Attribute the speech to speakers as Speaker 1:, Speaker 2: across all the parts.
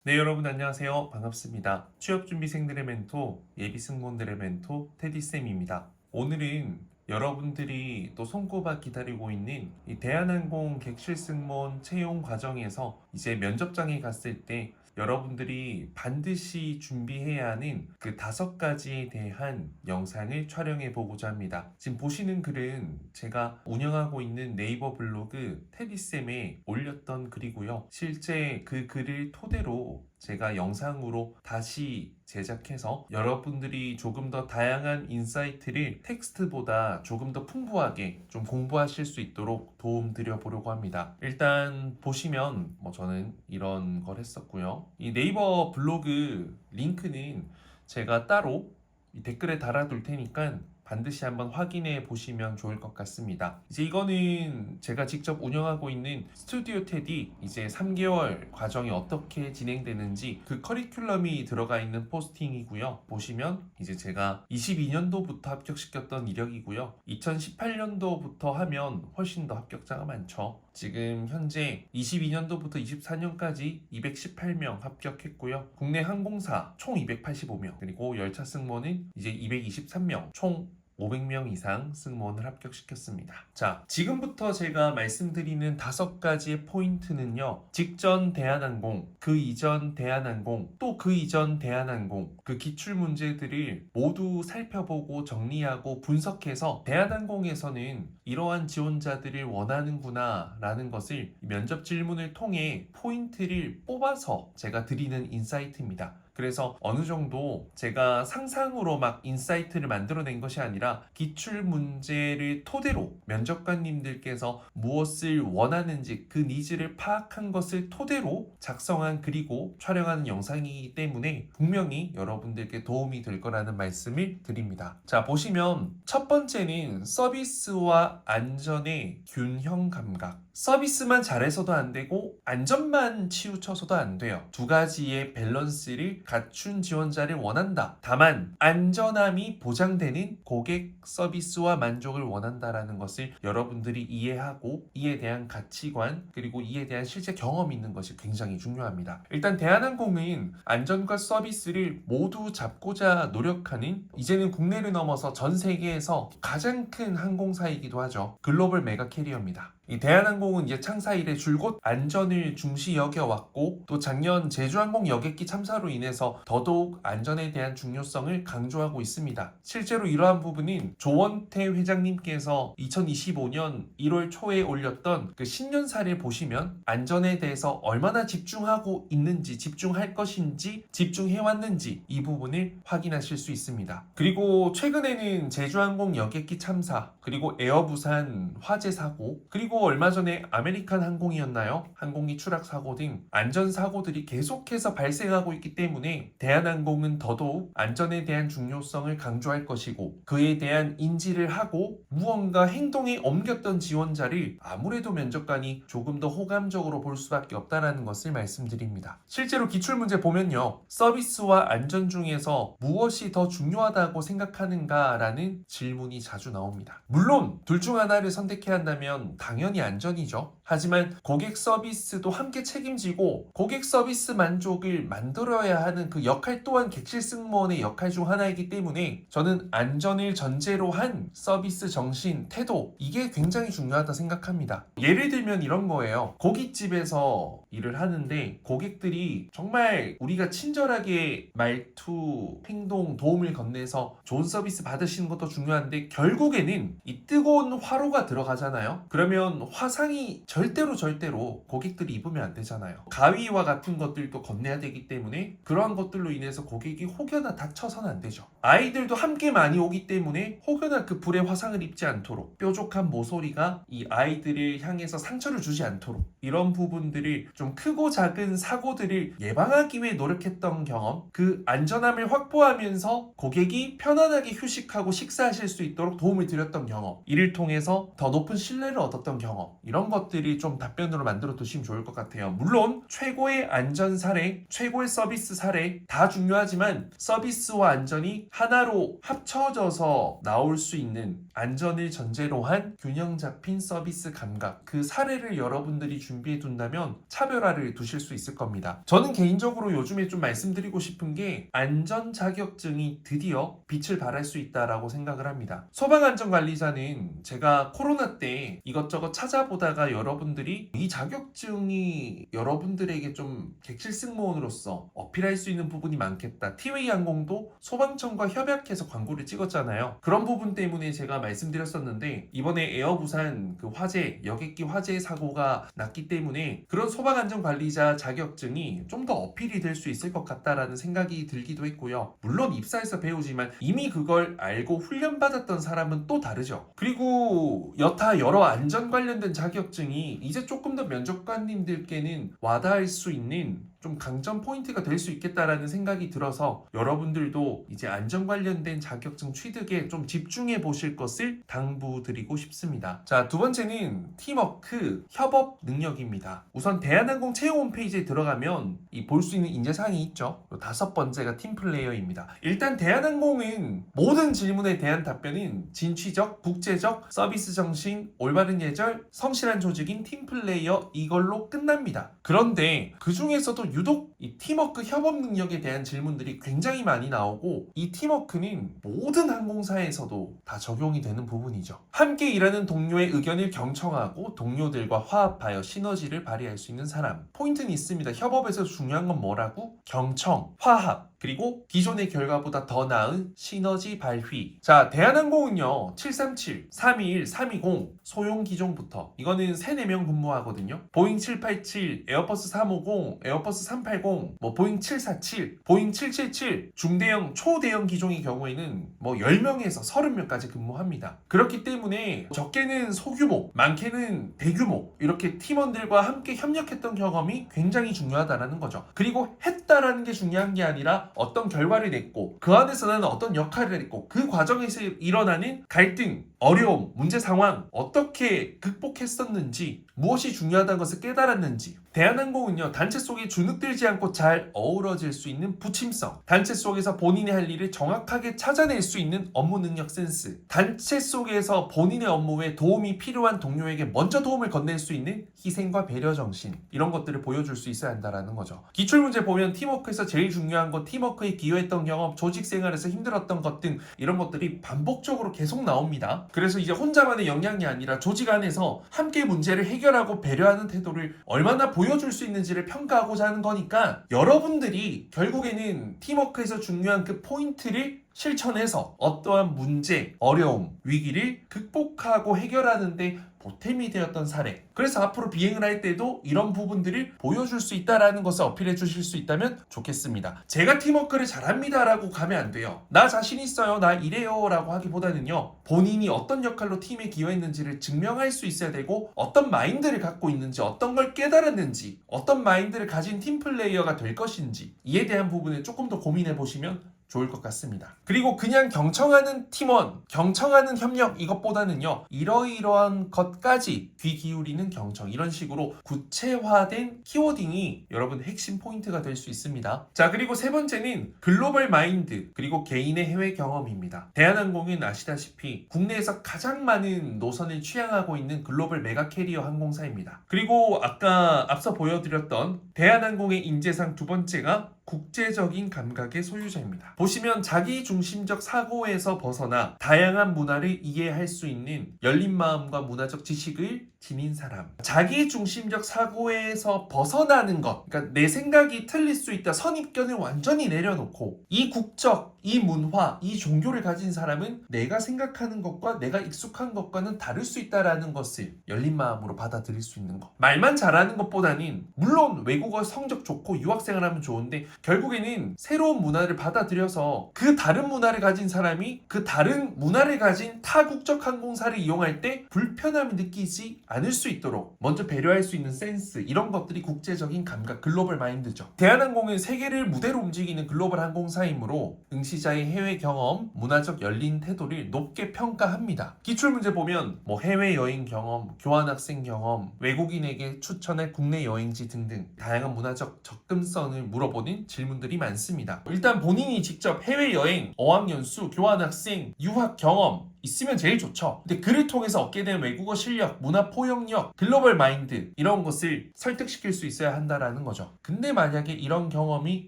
Speaker 1: 네, 여러분 안녕하세요. 반갑습니다. 취업준비생들의 멘토, 예비승무원들의 멘토, 테디쌤입니다. 오늘은 여러분들이 또 손꼽아 기다리고 있는 이 대한항공 객실승무원 채용 과정에서 이제 면접장에 갔을 때 여러분들이 반드시 준비해야 하는 그 5가지에 대한 영상을 촬영해 보고자 합니다. 지금 보시는 글은 제가 운영하고 있는 네이버 블로그 테디쌤에 올렸던 글이고요. 실제 그 글을 토대로 제가 영상으로 다시 제작해서 여러분들이 조금 더 다양한 인사이트를 텍스트보다 조금 더 풍부하게 좀 공부하실 수 있도록 도움 드려 보려고 합니다. 일단 보시면 저는 이런 걸 했었고요. 이 네이버 블로그 링크는 제가 따로 이 댓글에 달아둘 테니까 반드시 한번 확인해 보시면 좋을 것 같습니다. 이제 이거는 제가 직접 운영하고 있는 스튜디오 테디 이제 3개월 과정이 어떻게 진행되는지 그 커리큘럼이 들어가 있는 포스팅이고요. 보시면 이제 제가 22년도부터 합격시켰던 이력이고요. 2018년도부터 하면 훨씬 더 합격자가 많죠. 지금 현재 22년도부터 24년까지 218명 합격했고요. 국내 항공사 총 285명, 그리고 열차 승무원은 이제 223명, 총 500명 이상 승무원을 합격시켰습니다. 자, 지금부터 제가 말씀드리는 5가지의 포인트는요. 직전 대한항공, 그 이전 대한항공, 또 그 이전 대한항공, 그 기출 문제들을 모두 살펴보고 정리하고 분석해서 대한항공에서는 이러한 지원자들을 원하는구나 라는 것을 면접 질문을 통해 포인트를 뽑아서 제가 드리는 인사이트입니다. 그래서 어느 정도 제가 상상으로 막 인사이트를 만들어낸 것이 아니라 기출 문제를 토대로 면접관님들께서 무엇을 원하는지 그 니즈를 파악한 것을 토대로 작성한 그리고 촬영하는 영상이기 때문에 분명히 여러분들께 도움이 될 거라는 말씀을 드립니다. 자, 보시면 첫 번째는 서비스와 안전의 균형 감각. 서비스만 잘해서도 안 되고 안전만 치우쳐서도 안 돼요. 2가지의 밸런스를 갖춘 지원자를 원한다. 다만 안전함이 보장되는 고객 서비스와 만족을 원한다라는 것을 여러분들이 이해하고 이에 대한 가치관 그리고 이에 대한 실제 경험이 있는 것이 굉장히 중요합니다. 일단 대한항공은 안전과 서비스를 모두 잡고자 노력하는 이제는 국내를 넘어서 전 세계에서 가장 큰 항공사이기도 하죠. 글로벌 메가 캐리어입니다. 이 대한항공은 이제 창사 이래 줄곧 안전을 중시 여겨왔고 또 작년 제주항공 여객기 참사로 인해서 더더욱 안전에 대한 중요성을 강조하고 있습니다. 실제로 이러한 부분은 조원태 회장님께서 2025년 1월 초에 올렸던 그 신년사를 보시면 안전에 대해서 얼마나 집중하고 있는지 집중할 것인지 집중해왔는지 이 부분을 확인하실 수 있습니다. 그리고 최근에는 제주항공 여객기 참사 그리고 에어부산 화재 사고 그리고 얼마 전에 아메리칸 항공이었나요? 항공기 추락 사고 등 안전사고들이 계속해서 발생하고 있기 때문에 대한항공은 더더욱 안전에 대한 중요성을 강조할 것이고 그에 대한 인지를 하고 무언가 행동에 옮겼던 지원자를 아무래도 면접관이 조금 더 호감적으로 볼 수밖에 없다는 것을 말씀드립니다. 실제로 기출문제 보면요. 서비스와 안전 중에서 무엇이 더 중요하다고 생각하는가라는 질문이 자주 나옵니다. 물론 둘 중 하나를 선택해야 한다면 당연히 안전이죠. 하지만 고객 서비스도 함께 책임지고 고객 서비스 만족을 만들어야 하는 그 역할 또한 객실 승무원의 역할 중 하나이기 때문에 저는 안전을 전제로 한 서비스 정신, 태도 이게 굉장히 중요하다 생각합니다. 예를 들면 이런 거예요. 고깃집에서 일을 하는데 고객들이 정말 우리가 친절하게 말투, 행동, 도움을 건네서 좋은 서비스 받으시는 것도 중요한데 결국에는 이 뜨거운 화로가 들어가잖아요. 그러면 화상이 절대로 고객들이 입으면 안 되잖아요. 가위와 같은 것들도 건네야 되기 때문에 그러한 것들로 인해서 고객이 혹여나 다쳐서는 안 되죠. 아이들도 함께 많이 오기 때문에 혹여나 그 불에 화상을 입지 않도록 뾰족한 모서리가 이 아이들을 향해서 상처를 주지 않도록 이런 부분들을 좀 크고 작은 사고들을 예방하기 위해 노력했던 경험 그 안전함을 확보하면서 고객이 편안하게 휴식하고 식사하실 수 있도록 도움을 드렸던 경험 이를 통해서 더 높은 신뢰를 얻었던 경험 이런 것들을 여러분들이 좀 답변으로 만들어 두시면 좋을 것 같아요. 물론 최고의 안전 사례, 최고의 서비스 사례 다 중요하지만 서비스와 안전이 하나로 합쳐져서 나올 수 있는 안전을 전제로 한 균형 잡힌 서비스 감각, 그 사례를 여러분들이 준비해 둔다면 차별화를 두실 수 있을 겁니다. 저는 개인적으로 요즘에 좀 말씀드리고 싶은 게 안전 자격증이 드디어 빛을 발할 수 있다라고 생각을 합니다. 소방안전관리사는 제가 코로나 때 이것저것 찾아보다가 여러분들이 이 자격증이 여러분들에게 좀 객실 승무원으로서 어필할 수 있는 부분이 많겠다. 티웨이 항공도 소방청과 협약해서 광고를 찍었잖아요. 그런 부분 때문에 제가 말씀드렸었는데 이번에 에어부산 그 화재, 여객기 화재 사고가 났기 때문에 그런 소방안전관리자 자격증이 좀 더 어필이 될 수 있을 것 같다라는 생각이 들기도 했고요. 물론 입사해서 배우지만 이미 그걸 알고 훈련받았던 사람은 또 다르죠. 그리고 여타 여러 안전 관련된 자격증이 이제 조금 더 면접관님들께는 와닿을 수 있는 좀 강점 포인트가 될 수 있겠다라는 생각이 들어서 여러분들도 이제 안전 관련된 자격증 취득에 좀 집중해 보실 것을 당부드리고 싶습니다. 자, 두 번째는 팀워크, 협업 능력입니다. 우선 대한항공 채용 홈페이지에 들어가면 볼 수 있는 인재사항이 있죠. 다섯 번째가 팀플레이어입니다. 일단 대한항공은 모든 질문에 대한 답변은 진취적, 국제적, 서비스 정신, 올바른 예절, 성실한 조직인 팀플레이어 이걸로 끝납니다. 그런데 그 중에서도 유독 이 팀워크 협업 능력에 대한 질문들이 굉장히 많이 나오고 이 팀워크는 모든 항공사에서도 다 적용이 되는 부분이죠. 함께 일하는 동료의 의견을 경청하고 동료들과 화합하여 시너지를 발휘할 수 있는 사람. 포인트는 있습니다. 협업에서 중요한 건 뭐라고? 경청, 화합. 그리고 기존의 결과보다 더 나은 시너지 발휘. 자, 대한항공은요 737, 321, 320 소형 기종부터 이거는 3, 4명 근무하거든요. 보잉 787, 에어버스 350, 에어버스 380, 보잉 747, 보잉 777 중대형, 초대형 기종의 경우에는 10명에서 30명까지 근무합니다. 그렇기 때문에 적게는 소규모, 많게는 대규모 이렇게 팀원들과 함께 협력했던 경험이 굉장히 중요하다는 거죠. 그리고 했다라는 게 중요한 게 아니라 어떤 결과를 냈고 그 안에서 나는 어떤 역할을 했고 그 과정에서 일어나는 갈등, 어려움, 문제 상황 어떻게 극복했었는지 무엇이 중요하다는 것을 깨달았는지 대한항공은요 단체 속에 주눅들지 않고 잘 어우러질 수 있는 부침성, 단체 속에서 본인이 할 일을 정확하게 찾아낼 수 있는 업무 능력 센스, 단체 속에서 본인의 업무에 도움이 필요한 동료에게 먼저 도움을 건넬 수 있는 희생과 배려 정신, 이런 것들을 보여줄 수 있어야 한다는 거죠. 기출문제 보면 팀워크에서 제일 중요한 건 팀워크에 기여했던 경험, 조직 생활에서 힘들었던 것 등 이런 것들이 반복적으로 계속 나옵니다. 그래서 이제 혼자만의 역량이 아니라 조직 안에서 함께 문제를 해결하고 배려하는 태도를 얼마나 보여줄 수 있는지를 평가하고자 하는 거니까 여러분들이 결국에는 팀워크에서 중요한 그 포인트를 실천해서 어떠한 문제, 어려움, 위기를 극복하고 해결하는데 보탬이 되었던 사례. 그래서 앞으로 비행을 할 때도 이런 부분들을 보여줄 수 있다라는 것을 어필해 주실 수 있다면 좋겠습니다. 제가 팀워크를 잘합니다 라고 가면 안 돼요. 나 자신 있어요, 나 이래요 라고 하기보다는요 본인이 어떤 역할로 팀에 기여했는지를 증명할 수 있어야 되고 어떤 마인드를 갖고 있는지, 어떤 걸 깨달았는지, 어떤 마인드를 가진 팀플레이어가 될 것인지 이에 대한 부분을 조금 더 고민해 보시면 좋을 것 같습니다. 그리고 그냥 경청하는 팀원, 경청하는 협력 이것보다는요 이러이러한 것까지 귀 기울이는 경청, 이런 식으로 구체화된 키워딩이 여러분 핵심 포인트가 될 수 있습니다. 자, 그리고 세 번째는 글로벌 마인드 그리고 개인의 해외 경험입니다. 대한항공은 아시다시피 국내에서 가장 많은 노선을 취향하고 있는 글로벌 메가 캐리어 항공사입니다. 그리고 아까 앞서 보여드렸던 대한항공의 인재상 두 번째가 국제적인 감각의 소유자입니다. 보시면 자기중심적 사고에서 벗어나 다양한 문화를 이해할 수 있는 열린 마음과 문화적 지식을 지닌 사람. 자기중심적 사고에서 벗어나는 것, 그러니까 내 생각이 틀릴 수 있다, 선입견을 완전히 내려놓고 이 국적, 이 문화, 이 종교를 가진 사람은 내가 생각하는 것과 내가 익숙한 것과는 다를 수 있다라는 것을 열린 마음으로 받아들일 수 있는 것. 말만 잘하는 것보다는 물론 외국어 성적 좋고 유학생활 하면 좋은데 결국에는 새로운 문화를 받아들여서 되어서 그 다른 문화를 가진 사람이 그 다른 문화를 가진 타 국적 항공사를 이용할 때 불편함을 느끼지 않을 수 있도록 먼저 배려할 수 있는 센스, 이런 것들이 국제적인 감각, 글로벌 마인드죠. 대한항공은 세계를 무대로 움직이는 글로벌 항공사이므로 응시자의 해외 경험, 문화적 열린 태도를 높게 평가합니다. 기출문제 보면 해외여행 경험, 교환학생 경험, 외국인에게 추천할 국내 여행지 등등 다양한 문화적 접근성을 물어보는 질문들이 많습니다. 일단 본인이 직접 해외여행, 어학연수, 교환학생, 유학 경험 있으면 제일 좋죠. 근데 그를 통해서 얻게 된 외국어 실력, 문화 포용력, 글로벌 마인드, 이런 것을 설득시킬 수 있어야 한다라는 거죠. 근데 만약에 이런 경험이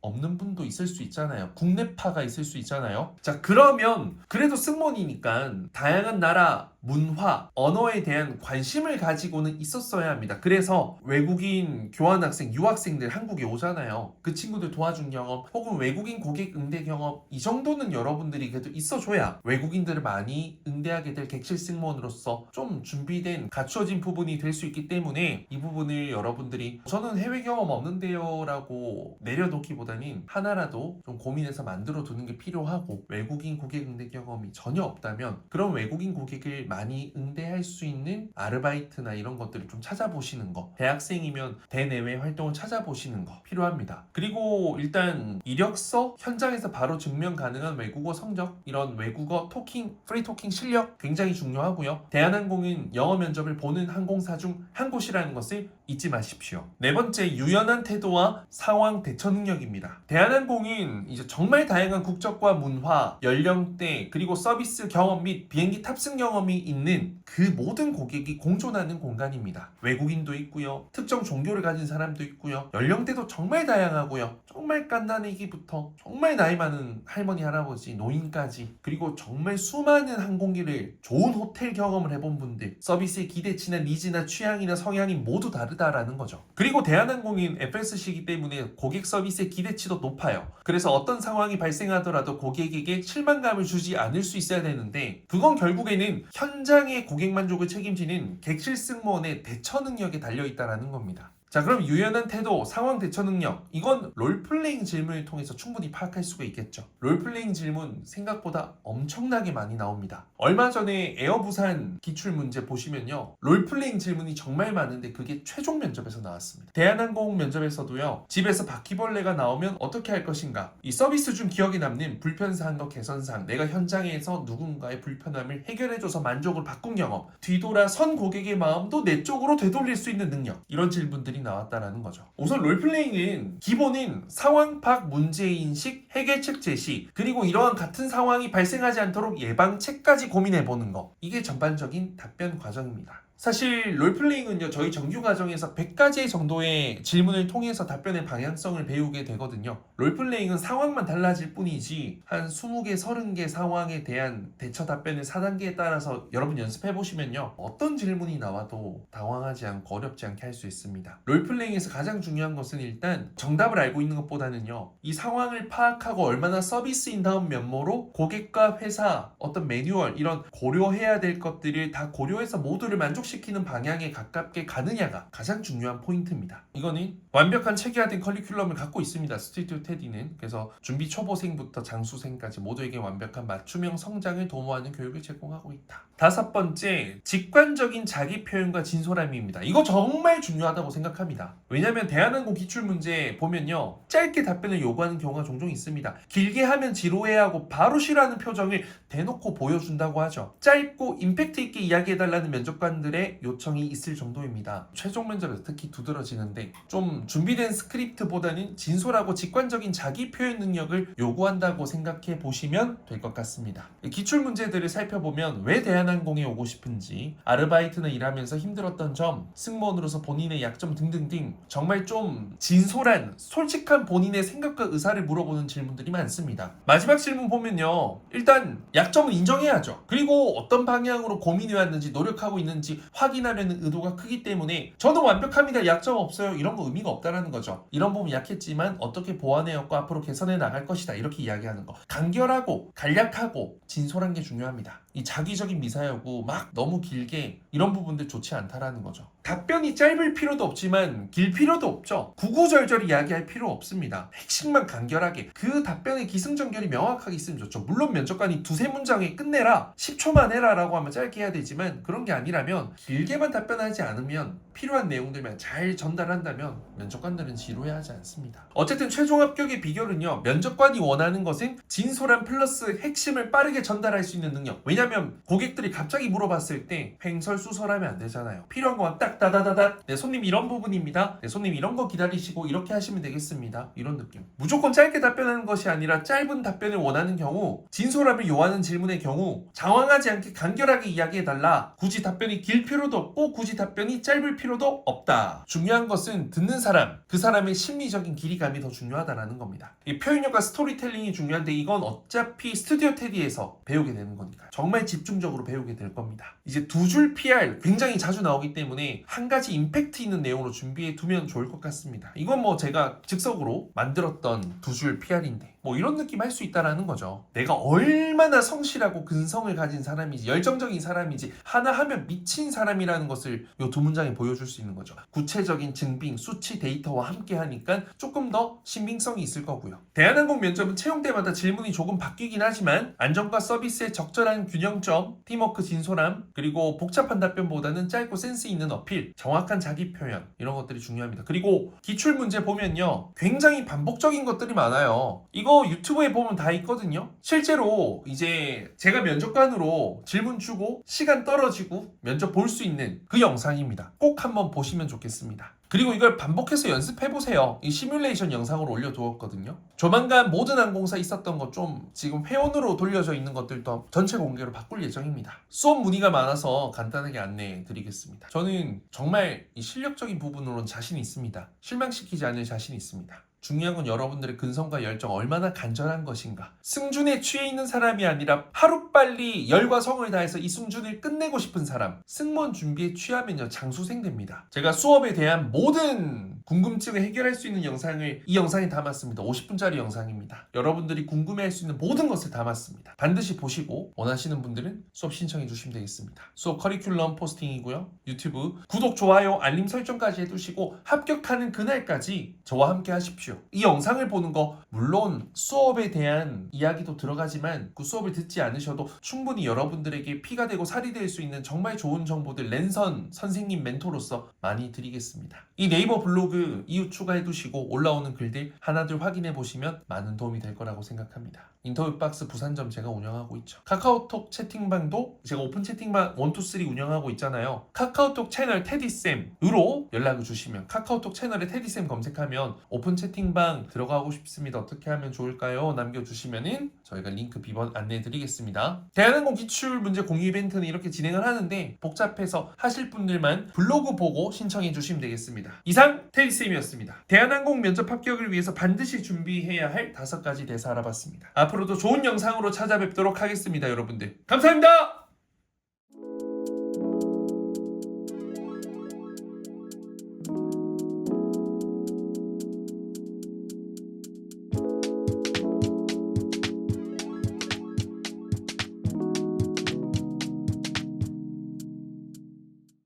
Speaker 1: 없는 분도 있을 수 있잖아요. 국내파가 있을 수 있잖아요. 자, 그러면 그래도 승무원이니까 다양한 나라 문화, 언어에 대한 관심을 가지고는 있었어야 합니다. 그래서 외국인 교환학생, 유학생들 한국에 오잖아요. 그 친구들 도와준 경험, 혹은 외국인 고객 응대 경험, 이 정도는 여러분들이 그래도 있어줘야 외국인들을 많이 응대하게 될 객실 승무원으로서 좀 준비된, 갖추어진 부분이 될 수 있기 때문에 이 부분을 여러분들이 저는 해외 경험 없는데요 라고 내려놓기보다는 하나라도 좀 고민해서 만들어 두는 게 필요하고, 외국인 고객 응대 경험이 전혀 없다면 그런 외국인 고객을 많이 응대할 수 있는 아르바이트나 이런 것들을 좀 찾아보시는 거, 대학생이면 대내외 활동을 찾아보시는 거 필요합니다. 그리고 일단 이력서, 현장에서 바로 증명 가능한 외국어 성적, 이런 외국어 토킹, 프리 토킹 실력 굉장히 중요하고요. 대한항공은 영어 면접을 보는 항공사 중 한 곳이라는 것을 잊지 마십시오. 네 번째, 유연한 태도와 상황 대처 능력입니다. 대한항공은 이제 정말 다양한 국적과 문화, 연령대, 그리고 서비스 경험 및 비행기 탑승 경험이 있는 그 모든 고객이 공존하는 공간입니다. 외국인도 있고요, 특정 종교를 가진 사람도 있고요, 연령대도 정말 다양하고요, 정말 갓난아기부터 정말 나이 많은 할머니, 할아버지, 노인까지, 그리고 정말 수많은 항공기를, 좋은 호텔 경험을 해본 분들, 서비스의 기대치나 니즈나 취향이나 성향이 모두 다르다라는 거죠. 그리고 대한항공인 FSC이기 때문에 고객 서비스의 기대치도 높아요. 그래서 어떤 상황이 발생하더라도 고객에게 실망감을 주지 않을 수 있어야 되는데, 그건 결국에는 현장의 고객 만족을 책임지는 객실 승무원의 대처 능력에 달려있다는 겁니다. 자, 그럼 유연한 태도, 상황 대처 능력, 이건 롤플레잉 질문을 통해서 충분히 파악할 수가 있겠죠. 롤플레잉 질문 생각보다 엄청나게 많이 나옵니다. 얼마 전에 에어부산 기출문제 보시면요, 롤플레잉 질문이 정말 많은데 그게 최종 면접에서 나왔습니다. 대한항공 면접에서도요, 집에서 바퀴벌레가 나오면 어떻게 할 것인가, 이 서비스 중 기억에 남는 불편사항 과 개선사항, 내가 현장에서 누군가의 불편함을 해결해줘서 만족을 바꾼 경험, 뒤돌아 선 고객의 마음도 내 쪽으로 되돌릴 수 있는 능력, 이런 질문들이 나왔다라는 거죠. 우선 롤플레잉은 기본인 상황 파악, 문제인식, 해결책 제시, 그리고 이러한 같은 상황이 발생하지 않도록 예방책까지 고민해보는 거, 이게 전반적인 답변 과정입니다. 사실 롤플레잉은요, 저희 정규 과정에서 100가지 정도의 질문을 통해서 답변의 방향성을 배우게 되거든요. 롤플레잉은 상황만 달라질 뿐이지 한 20개, 30개 상황에 대한 대처 답변을 4단계에 따라서 여러분 연습해보시면요, 어떤 질문이 나와도 당황하지 않고 어렵지 않게 할 수 있습니다. 롤플레잉에서 가장 중요한 것은 일단 정답을 알고 있는 것보다는요, 이 상황을 파악하고 얼마나 서비스인 다운 면모로 고객과 회사, 어떤 매뉴얼, 이런 고려해야 될 것들을 다 고려해서 모두를 만족시키는 방향에 가깝게 가느냐가 가장 중요한 포인트입니다. 이거는 완벽한 체계화된 커리큘럼을 갖고 있습니다. 스튜디오 테디는. 그래서 준비 초보생부터 장수생까지 모두에게 완벽한 맞춤형 성장을 도모하는 교육을 제공하고 있다. 다섯 번째, 직관적인 자기 표현과 진솔함입니다. 이거 정말 중요하다고 생각합니다. 왜냐하면 대한항공 기출문제 보면요, 짧게 답변을 요구하는 경우가 종종 있습니다. 길게 하면 지루해하고 바로 싫어하는 표정을 대놓고 보여준다고 하죠. 짧고 임팩트 있게 이야기해달라는 면접관들의 요청이 있을 정도입니다. 최종 면접에서 특히 두드러지는데, 좀 준비된 스크립트보다는 진솔하고 직관적인 자기 표현 능력을 요구한다고 생각해 보시면 될 것 같습니다. 기출 문제들을 살펴보면 왜 대한항공에 오고 싶은지, 아르바이트나 일하면서 힘들었던 점, 승무원으로서 본인의 약점 등등등, 정말 좀 진솔한, 솔직한 본인의 생각과 의사를 물어보는 질문들이 많습니다. 마지막 질문 보면요, 일단 약점은 인정해야죠. 그리고 어떤 방향으로 고민해왔는지, 노력하고 있는지 확인하려는 의도가 크기 때문에 저는 완벽합니다, 약점 없어요, 이런 거 의미가 없다라는 거죠. 이런 부분 약했지만 어떻게 보완해왔고 앞으로 개선해 나갈 것이다, 이렇게 이야기하는 거. 간결하고 간략하고 진솔한 게 중요합니다. 이 자기적인 미사여구 막 너무 길게 이런 부분들 좋지 않다라는 거죠. 답변이 짧을 필요도 없지만 길 필요도 없죠. 구구절절 이야기할 필요 없습니다. 핵심만 간결하게 그 답변의 기승전결이 명확하게 있으면 좋죠. 물론 면접관이 두세 문장에 끝내라 10초만 해라 라고 하면 짧게 해야 되지만 그런 게 아니라면 길게만 답변하지 않으면 필요한 내용들만 잘 전달한다면 면접관들은 지루해하지 않습니다. 어쨌든 최종 합격의 비결은요, 면접관이 원하는 것은 진솔한 플러스 핵심을 빠르게 전달할 수 있는 능력. 왜냐면 고객들이 갑자기 물어봤을 때 횡설수설하면 안 되잖아요. 필요한 것만 딱 따다다다, 네 손님 이런 부분입니다, 네 손님 이런 거 기다리시고 이렇게 하시면 되겠습니다, 이런 느낌. 무조건 짧게 답변하는 것이 아니라 짧은 답변을 원하는 경우, 진솔함을 요하는 질문의 경우 장황하지 않게 간결하게 이야기해달라. 굳이 답변이 길 필요도 없고 굳이 답변이 짧을 필요도 없다. 중요한 것은 듣는 사람, 그 사람의 심리적인 길이감이 더 중요하다라는 겁니다. 이 표현력과 스토리텔링이 중요한데 이건 어차피 스튜디오 테디에서 배우게 되는 거니까 정말 집중적으로 배우게 될 겁니다. 이제 두 줄 PR 굉장히 자주 나오기 때문에 한 가지 임팩트 있는 내용으로 준비해 두면 좋을 것 같습니다. 이건 뭐 제가 즉석으로 만들었던 두 줄 PR인데 뭐 이런 느낌 할 수 있다라는 거죠. 내가 얼마나 성실하고 근성을 가진 사람이지, 열정적인 사람이지, 하나 하면 미친 사람이라는 것을 이 두 문장에 보여줄 수 있는 거죠. 구체적인 증빙, 수치, 데이터와 함께 하니까 조금 더 신빙성이 있을 거고요. 대한항공 면접은 채용 때마다 질문이 조금 바뀌긴 하지만 안정과 서비스의 적절한 균형점, 팀워크 진솔함, 그리고 복잡한 답변보다는 짧고 센스 있는 어필, 정확한 자기 표현, 이런 것들이 중요합니다. 그리고 기출 문제 보면요, 굉장히 반복적인 것들이 많아요. 이거 유튜브에 보면 다 있거든요. 실제로 이제 제가 면접관으로 질문 주고 시간 떨어지고 면접 볼 수 있는 그 영상입니다. 꼭 한번 보시면 좋겠습니다. 그리고 이걸 반복해서 연습해보세요. 이 시뮬레이션 영상으로 올려두었거든요. 조만간 모든 항공사 있었던 것 좀 지금 회원으로 돌려져 있는 것들도 전체 공개로 바꿀 예정입니다. 수업 문의가 많아서 간단하게 안내해 드리겠습니다. 저는 정말 이 실력적인 부분으로는 자신 있습니다. 실망시키지 않을 자신 있습니다. 중요한 건 여러분들의 근성과 열정 얼마나 간절한 것인가. 승준에 취해 있는 사람이 아니라 하루빨리 열과 성을 다해서 이 승준을 끝내고 싶은 사람. 승무원 준비에 취하면요 장수생 됩니다. 제가 수업에 대한 모든 궁금증을 해결할 수 있는 영상을 이 영상에 담았습니다. 50분짜리 영상입니다. 여러분들이 궁금해할 수 있는 모든 것을 담았습니다. 반드시 보시고 원하시는 분들은 수업 신청해 주시면 되겠습니다. 수업 커리큘럼 포스팅이고요. 유튜브 구독, 좋아요, 알림 설정까지 해두시고 합격하는 그날까지 저와 함께 하십시오. 이 영상을 보는 거 물론 수업에 대한 이야기도 들어가지만 그 수업을 듣지 않으셔도 충분히 여러분들에게 피가 되고 살이 될 수 있는 정말 좋은 정보들 랜선 선생님 멘토로서 많이 드리겠습니다. 이 네이버 블로그 이웃 추가해 두시고 올라오는 글들 하나둘 확인해 보시면 많은 도움이 될 거라고 생각합니다. 인터뷰박스 부산점 제가 운영하고 있죠. 카카오톡 채팅방도 제가 오픈 채팅방 1, 2, 3 운영하고 있잖아요. 카카오톡 채널 테디쌤으로 연락을 주시면, 카카오톡 채널에 테디쌤 검색하면 오픈 채팅방 들어가고 싶습니다. 어떻게 하면 좋을까요? 남겨주시면은 저희가 링크 비번 안내해 드리겠습니다. 대한항공 기출 문제 공유 이벤트는 이렇게 진행을 하는데 복잡해서 하실 분들만 블로그 보고 신청해 주시면 되겠습니다. 이상 테디쌤이었습니다. 대한항공 면접 합격을 위해서 반드시 준비해야 할 5가지 대사 알아봤습니다. 앞으로도 좋은 영상으로 찾아뵙도록 하겠습니다. 여러분들 감사합니다.